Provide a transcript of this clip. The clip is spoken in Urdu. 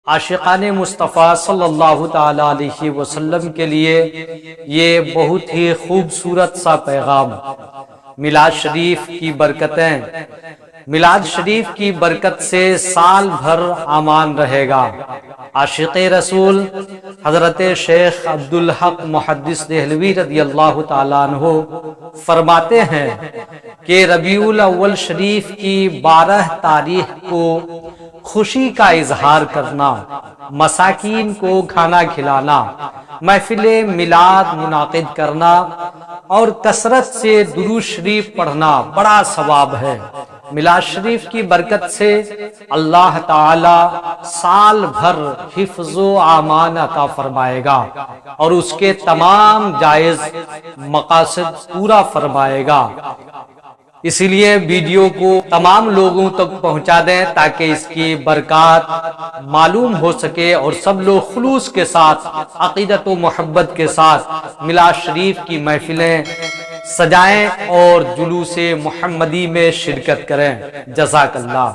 عاشقان مصطفیٰ صلی اللہ تعالی علیہ وسلم کے لیے یہ بہت ہی خوبصورت سا پیغام، میلاد شریف کی برکتیں، میلاد شریف کی برکت سے سال بھر امان رہے گا۔ عاشق رسول حضرت شیخ عبدالحق محدث دہلوی رضی اللہ تعالیٰ عنہ فرماتے ہیں کہ ربیع الاول شریف کی 12 تاریخ کو خوشی کا اظہار کرنا، مساکین کو کھانا کھلانا، محفل میلاد منعقد کرنا اور کثرت سے درود شریف پڑھنا بڑا ثواب ہے۔ میلاد شریف کی برکت سے اللہ تعالی سال بھر حفظ و امان عطا فرمائے گا اور اس کے تمام جائز مقاصد پورا فرمائے گا۔ اسی لیے ویڈیو کو تمام لوگوں تک پہنچا دیں تاکہ اس کی برکات معلوم ہو سکے اور سب لوگ خلوص کے ساتھ، عقیدت و محبت کے ساتھ میلاد شریف کی محفلیں سجائیں اور جلوس محمدی میں شرکت کریں۔ جزاک اللہ۔